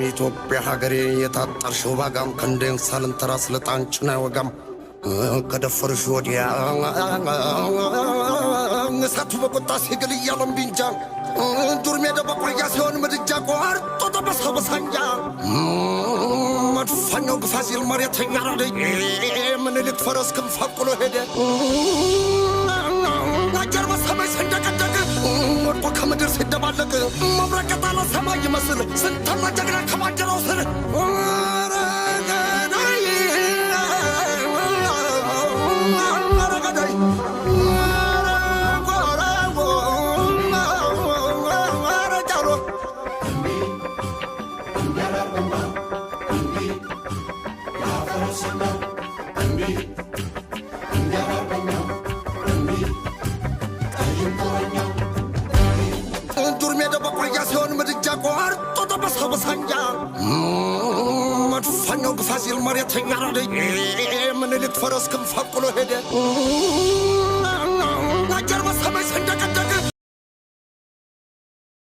ኢትዮጵያ ሀገሬ የታጠርሽው ባጋም ከንደን ሳልንተራስ ለጣንጭና ወጋም ከደፈርሽ ወዲያ እሳቱ በቁጣ ሲግል እያለም ቢንጃ ዱር ሜዳ በቁርያ ሲሆን ምድጃ ቆርጦ ተበሳው በሳንጃ መድፋኛው ግፋ ሲል መሬተኛ ራደኝ ምኒልክ ፈረስ ክንፍ አቁሎ ሄደ አጀር በሰማይ ሰንደቀደቀ ወድቆ ከምድር ሲደባለቅ መብረቅ የጣለ ሰማይ ይመስል ስንተና ጀግና ከባንዲራው ስር ዱር ሜዳ በቁርያ ሲሆን ምድጃ ቆርጦ ተበሳው በሳንጃ መድፋኛው ግፋ ሲል መሬተኛ ራደኝ ምኒልክ ፈረስ ክንፍ አቁሎ ሄደ